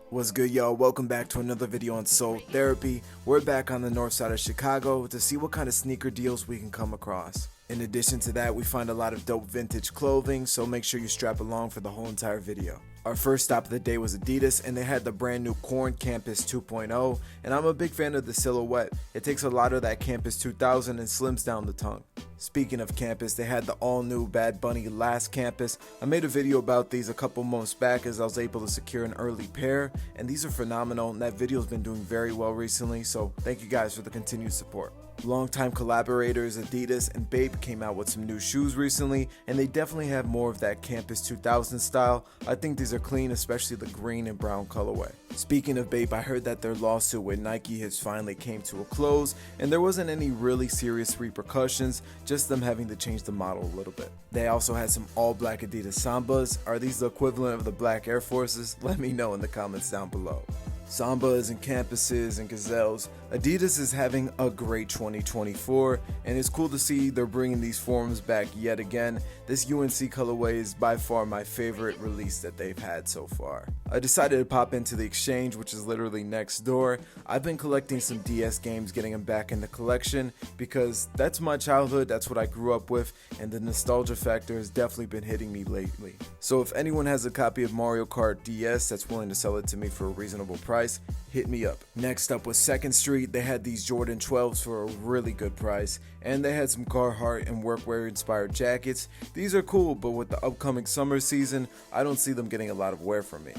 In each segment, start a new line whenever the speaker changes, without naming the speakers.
What's good, y'all? Welcome back to another video on Soul Therapy. We're back on the north side of Chicago to see what kind of sneaker deals we can come across. In addition to that, we find a lot of dope vintage clothing, so make sure you strap along for the whole entire video. Our first stop of the day was Adidas, and they had the brand new Corn Campus 2.0, and I'm a big fan of the silhouette. It takes a lot of that Campus 2000 and slims down the tongue. Speaking of Campus, they had the all-new Bad Bunny Last Campus. I made a video about these a couple months back as I was able to secure an early pair, and these are phenomenal, and that video's been doing very well recently, so thank you guys for the continued support. Longtime collaborators Adidas and Bape came out with some new shoes recently, and they definitely have more of that Campus 2000 style. I think these are clean, especially the green and brown colorway. Speaking of Bape, I heard that their lawsuit with Nike has finally came to a close, and there wasn't any really serious repercussions, just them having to change the model a little bit. They also had some all black Adidas Sambas. Are these the equivalent of the black Air Forces? Let me know in the comments down below. Sambas and Campuses and Gazelles, Adidas is having a great 2024, and it's cool to see they're bringing these forms back yet again. This UNC colorway is by far my favorite release that they've had so far. I decided to pop into the Exchange, which is literally next door. I've been collecting some DS games, getting them back in the collection because that's my childhood, that's what I grew up with, and the nostalgia factor has definitely been hitting me lately. So if anyone has a copy of Mario Kart DS that's willing to sell it to me for a reasonable price, hit me up. Next up was 2nd Street. They had these Jordan 12s for a really good price, and they had some Carhartt and workwear inspired jackets. These are cool, but with the upcoming summer season, I don't see them getting a lot of wear from me.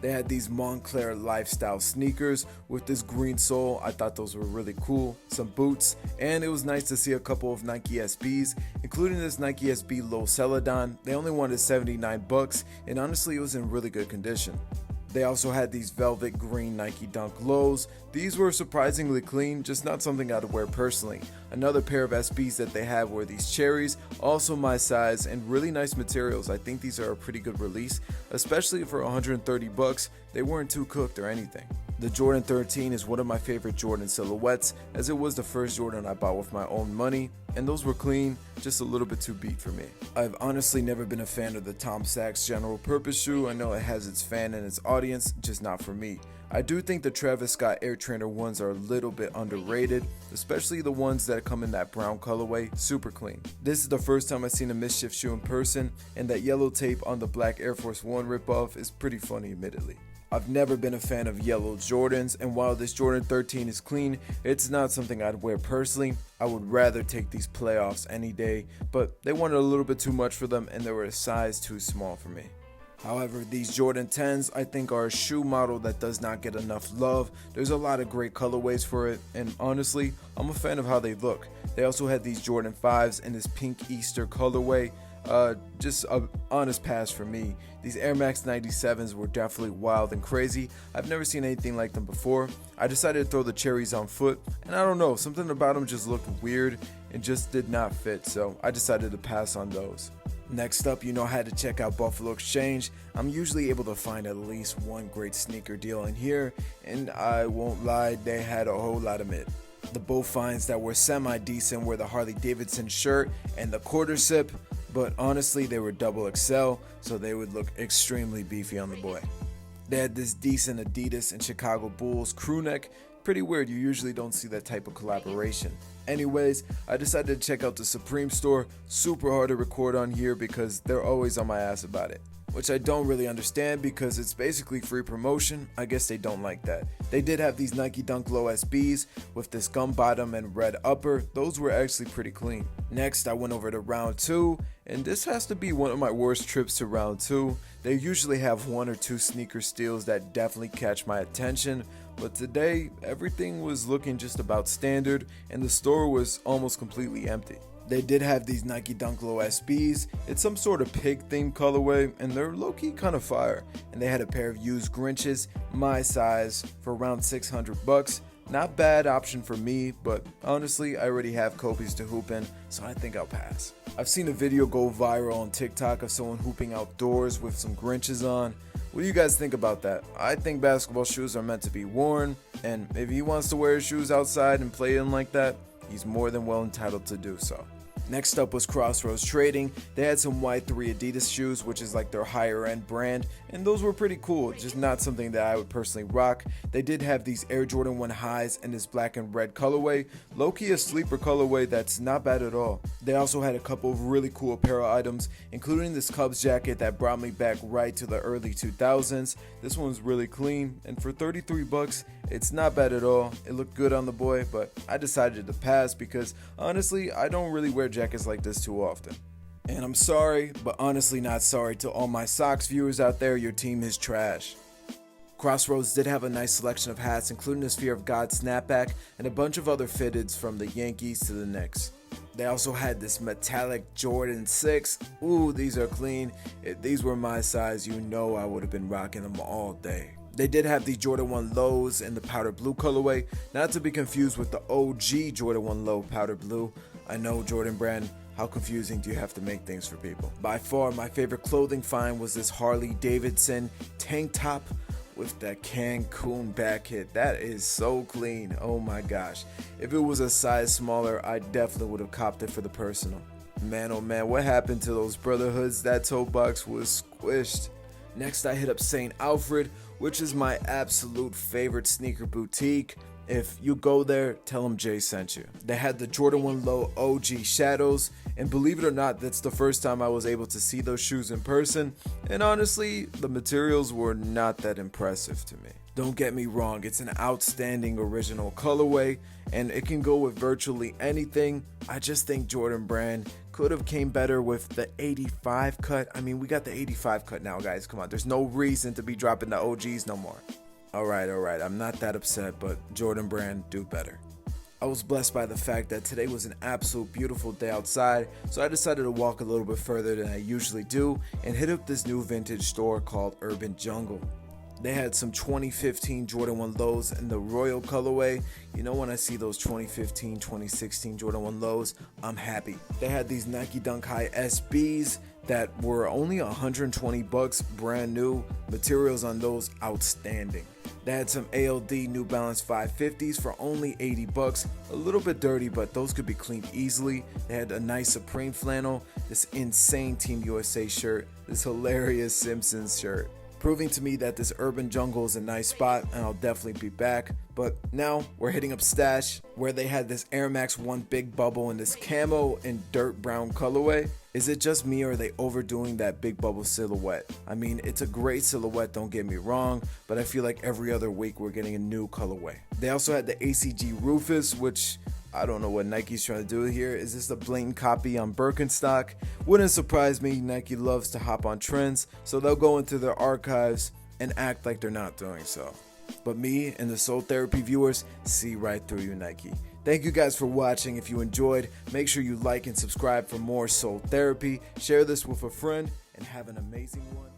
They had these Montclair lifestyle sneakers with this green sole. I thought those were really cool. Some boots, and it was nice to see a couple of Nike SBs, including this Nike SB Low Celadon. They only wanted $79, and honestly, it was in really good condition. They also had these velvet green Nike Dunk Lows. These were surprisingly clean, just not something I'd wear personally. Another pair of SBs that they had were these cherries, also my size, and really nice materials. I think these are a pretty good release, especially for $130. They weren't too cooked or anything. The Jordan 13 is one of my favorite Jordan silhouettes, as it was the first Jordan I bought with my own money, and those were clean, just a little bit too beat for me. I've honestly never been a fan of the Tom Sachs general purpose shoe. I know it has its fan and its audience, just not for me. I do think the Travis Scott Air Trainer ones are a little bit underrated, especially the ones that come in that brown colorway, super clean. This is the first time I've seen a Mischief shoe in person, and that yellow tape on the black Air Force One ripoff is pretty funny, admittedly. I've never been a fan of yellow Jordans, and while this Jordan 13 is clean, it's not something I'd wear personally. I would rather take these playoffs any day, but they wanted a little bit too much for them, and they were a size too small for me. However, these Jordan 10s I think are a shoe model that does not get enough love. There's a lot of great colorways for it, and honestly, I'm a fan of how they look. They also had these Jordan 5s in this pink Easter colorway. Just an honest pass for me. These Air Max 97s were definitely wild and crazy. I've never seen anything like them before. I decided to throw the cherries on foot, and I don't know, something about them just looked weird and just did not fit, so I decided to pass on those. Next up, I had to check out Buffalo Exchange. I'm usually able to find at least one great sneaker deal in here, and I won't lie, they had a whole lot of mid. The both finds that were semi-decent were the Harley Davidson shirt and the quarter zip, but honestly they were double XL, so they would look extremely beefy on the boy. They had this decent Adidas and Chicago Bulls crew neck. Pretty weird, you usually don't see that type of collaboration. Anyways, I decided to check out the Supreme store. Super hard to record on here because they're always on my ass about it, which I don't really understand because it's basically free promotion. I guess they don't like that. They did have these Nike Dunk Low SBs with this gum bottom and red upper. Those were actually pretty clean. Next, I went over to round 2, and this has to be one of my worst trips to round 2. They usually have 1 or 2 sneaker steals that definitely catch my attention, but today everything was looking just about standard and the store was almost completely empty. They did have these Nike Dunk Low SBs. It's some sort of pig themed colorway, and they're low-key kind of fire. And they had a pair of used Grinches, my size, for around $600. Not bad option for me, but honestly, I already have Kobe's to hoop in, so I think I'll pass. I've seen a video go viral on TikTok of someone hooping outdoors with some Grinches on. What do you guys think about that? I think basketball shoes are meant to be worn, and if he wants to wear his shoes outside and play in like that, he's more than well entitled to do so. Next up was Crossroads Trading. They had some Y3 Adidas shoes, which is like their higher end brand, and those were pretty cool, just not something that I would personally rock. They did have these Air Jordan 1 highs in this black and red colorway, low-key a sleeper colorway that's not bad at all. They also had a couple of really cool apparel items, including this Cubs jacket that brought me back right to the early 2000s. This one's really clean, and for 33 bucks, it's not bad at all. It looked good on the boy, but I decided to pass because honestly, I don't really wear jackets like this too often. And I'm sorry, but honestly not sorry to all my Sox viewers out there, your team is trash. Crossroads did have a nice selection of hats, including this Fear of God snapback and a bunch of other fitteds from the Yankees to the Knicks. They also had this metallic Jordan 6. Ooh, these are clean. If these were my size, you know I would have been rocking them all day. They did have the Jordan 1 lows in the powder blue colorway, not to be confused with the OG Jordan 1 low powder blue. I know, Jordan Brand, how confusing do you have to make things for people? By far, my favorite clothing find was this Harley Davidson tank top with that Cancun back hit. That is so clean. Oh my gosh. If it was a size smaller, I definitely would have copped it for the personal. Man, oh man, what happened to those brotherhoods? That toe box was squished. Next, I hit up St. Alfred, which is my absolute favorite sneaker boutique. If you go there, tell them Jay sent you. They had the Jordan 1 Low OG Shadows, and believe it or not, that's the first time I was able to see those shoes in person, and honestly, the materials were not that impressive to me. Don't get me wrong, it's an outstanding original colorway, and it can go with virtually anything. I just think Jordan Brand could have came better with the 85 cut. I mean, we got the 85 cut now, guys. Come on, there's no reason to be dropping the OGs no more. Alright, I'm not that upset, but Jordan Brand, do better. I was blessed by the fact that today was an absolute beautiful day outside, so I decided to walk a little bit further than I usually do and hit up this new vintage store called Urban Jungle. They had some 2015 Jordan 1 lows in the royal colorway. You know, when I see those 2015, 2016 Jordan 1 lows, I'm happy. They had these Nike Dunk High SBs that were only 120 bucks, brand new. Materials on those outstanding. They had some ALD New Balance 550s for only 80 bucks. A little bit dirty, but those could be cleaned easily. They had a nice Supreme flannel, this insane Team USA shirt, this hilarious Simpsons shirt, proving to me that this Urban Jungle is a nice spot and I'll definitely be back. But now we're hitting up Stash, where they had this Air Max 1 Big Bubble in this camo and dirt brown colorway. Is it just me or are they overdoing that Big Bubble silhouette? I mean, it's a great silhouette, don't get me wrong, but I feel like every other week we're getting a new colorway. They also had the ACG Rufus, which I don't know what Nike's trying to do here. Is this a blatant copy on Birkenstock? Wouldn't surprise me. Nike loves to hop on trends, so they'll go into their archives and act like they're not doing so. But me and the Soul Therapy viewers see right through you, Nike. Thank you guys for watching. If you enjoyed, make sure you like and subscribe for more Soul Therapy. Share this with a friend and have an amazing one.